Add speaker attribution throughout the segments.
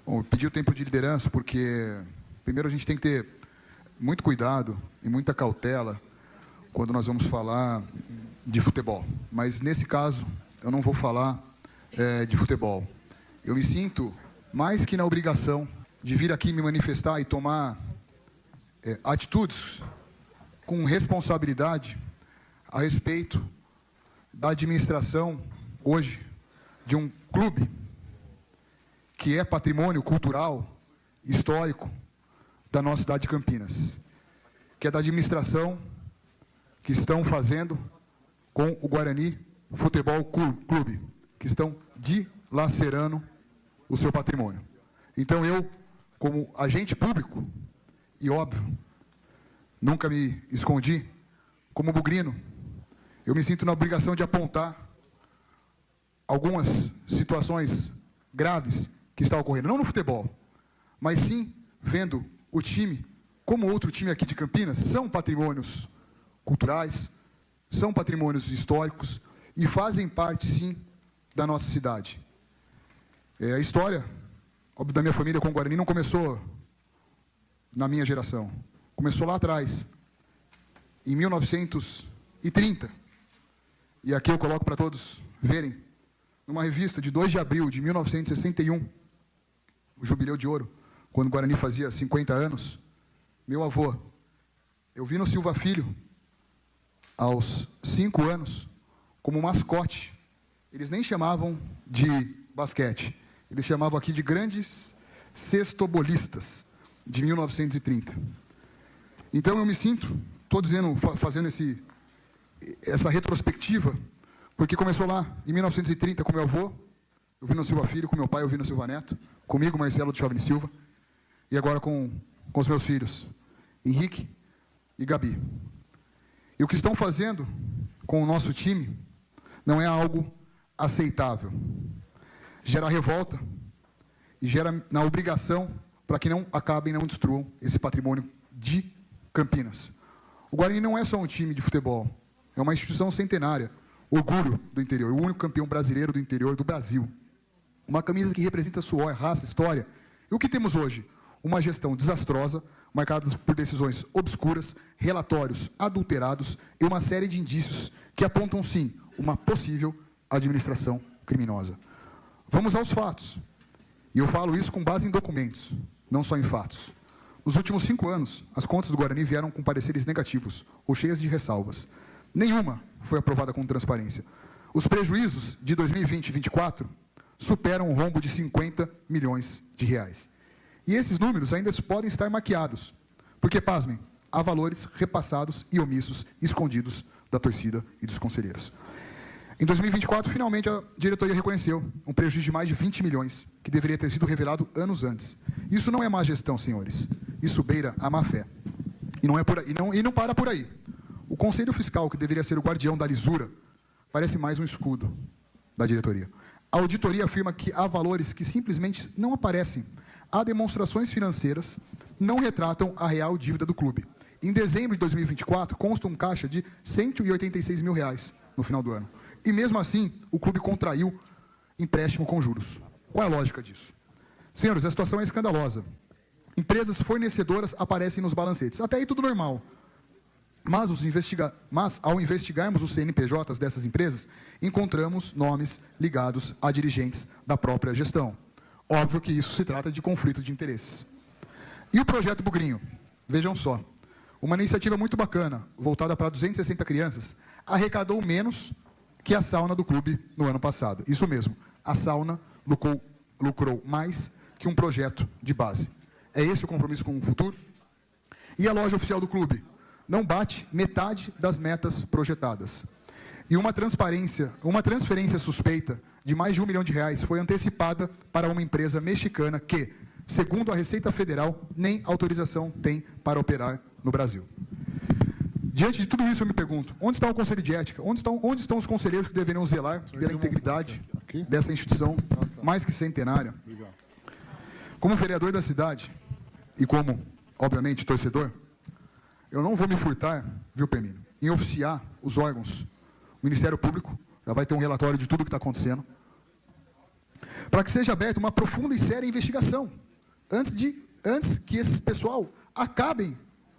Speaker 1: Bom, eu pedi o tempo de liderança porque, primeiro, a gente tem que ter muito cuidado e muita cautela quando nós vamos falar de futebol. Mas, nesse caso, eu não vou falar de futebol. Eu me sinto mais que na obrigação de vir aqui me manifestar e tomar atitudes com responsabilidade a respeito da administração, hoje, de um clube que é patrimônio cultural, histórico, da nossa cidade de Campinas, que é da administração que estão fazendo com o Guarani Futebol Clube, que estão dilacerando o seu patrimônio. Então eu, como agente público, e óbvio, nunca me escondi, como bugrino, eu me sinto na obrigação de apontar algumas situações graves que estão ocorrendo, não no futebol, mas sim vendo o time, como outro time aqui de Campinas, são patrimônios culturais, são patrimônios históricos e fazem parte, sim, da nossa cidade. A história, óbvio, da minha família com o Guarani não começou na minha geração. Começou lá atrás, em 1930. E aqui eu coloco para todos verem, numa revista de 2 de abril de 1961, o Jubileu de Ouro, quando o Guarani fazia 50 anos, meu avô, Elvino Silva Filho, aos 5 anos, como mascote, eles nem chamavam de basquete, eles chamavam aqui de grandes cestobolistas, de 1930. Então eu me sinto, estou dizendo, fazendo essa retrospectiva, porque começou lá em 1930 com meu avô, Elvino Silva Filho, com meu pai, Elvino Silva Neto, comigo, Marcelo de Chauvin Silva, e agora com os meus filhos, Henrique e Gabi. E o que estão fazendo com o nosso time não é algo aceitável. Gera revolta e gera na obrigação para que não acabem, não destruam esse patrimônio de Campinas. O Guarani não é só um time de futebol, é uma instituição centenária, orgulho do interior, o único campeão brasileiro do interior do Brasil. Uma camisa que representa suor, raça, história. E o que temos hoje? Uma gestão desastrosa, marcada por decisões obscuras, relatórios adulterados e uma série de indícios que apontam, sim, uma possível administração criminosa. Vamos aos fatos. E eu falo isso com base em documentos, não só em fatos. Nos últimos 5 anos, as contas do Guarani vieram com pareceres negativos ou cheias de ressalvas. Nenhuma foi aprovada com transparência. Os prejuízos de 2020 e 2024 superam um rombo de 50 milhões de reais. E esses números ainda podem estar maquiados, porque, pasmem, há valores repassados e omissos, escondidos da torcida e dos conselheiros. Em 2024, finalmente, a diretoria reconheceu um prejuízo de mais de 20 milhões, que deveria ter sido revelado anos antes. Isso não é má gestão, senhores. Isso beira a má-fé. E não é por aí, e não para por aí. O Conselho Fiscal, que deveria ser o guardião da lisura, parece mais um escudo da diretoria. A auditoria afirma que há valores que simplesmente não aparecem. Há demonstrações financeiras não retratam a real dívida do clube. Em dezembro de 2024, consta um caixa de 186 mil reais no final do ano. E mesmo assim, o clube contraiu empréstimo com juros. Qual é a lógica disso? Senhores, a situação é escandalosa. Empresas fornecedoras aparecem nos balancetes. Até aí tudo normal. Mas ao investigarmos os CNPJs dessas empresas, encontramos nomes ligados a dirigentes da própria gestão. Óbvio que isso se trata de conflito de interesses. E o Projeto Bugrinho? Vejam só. Uma iniciativa muito bacana, voltada para 260 crianças, arrecadou menos que a sauna do clube no ano passado. Isso mesmo, a sauna lucrou mais que um projeto de base. É esse o compromisso com o futuro? E a loja oficial do clube? Não bate metade das metas projetadas. E uma transferência suspeita de mais de R$1 milhão foi antecipada para uma empresa mexicana que, segundo a Receita Federal, nem autorização tem para operar no Brasil. Diante de tudo isso, eu me pergunto, onde está o Conselho de Ética? Onde estão os conselheiros que deveriam zelar pela integridade dessa instituição mais que centenária? Como vereador da cidade, e como, obviamente, torcedor, eu não vou me furtar, viu, Permino, em oficiar os órgãos. O Ministério Público já vai ter um relatório de tudo o que está acontecendo. para que seja aberta uma profunda e séria investigação, antes que esse pessoal acabem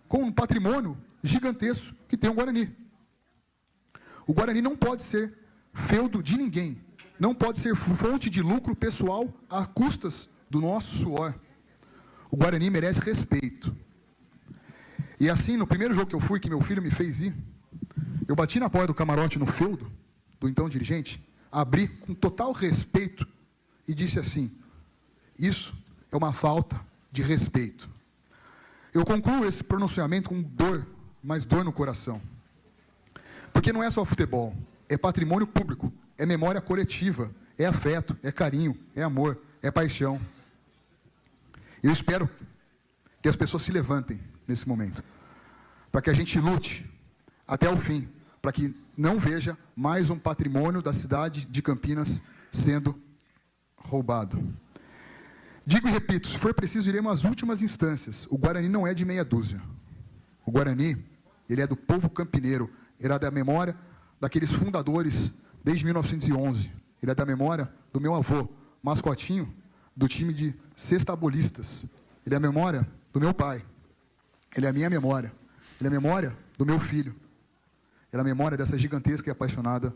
Speaker 1: com um patrimônio gigantesco que tem o Guarani. O Guarani não pode ser feudo de ninguém, não pode ser fonte de lucro pessoal a custas do nosso suor. O Guarani merece respeito. E assim, no primeiro jogo que eu fui, que meu filho me fez ir, eu bati na porta do camarote no feudo, do então dirigente, abri com total respeito e disse assim: isso é uma falta de respeito. Eu concluo esse pronunciamento com dor, mas dor no coração. Porque não é só futebol, é patrimônio público, é memória coletiva, é afeto, é carinho, é amor, é paixão. Eu espero que as pessoas se levantem nesse momento, para que a gente lute até o fim, para que não veja mais um patrimônio da cidade de Campinas sendo roubado. Digo e repito, se for preciso, iremos às últimas instâncias. O Guarani não é de meia dúzia. O Guarani, ele é do povo campineiro, ele é da memória daqueles fundadores desde 1911. Ele é da memória do meu avô, mascotinho do time de sextabolistas. Ele é a memória do meu pai. Ele é a minha memória. Ele é a memória do meu filho. Ele é a memória dessa gigantesca e apaixonada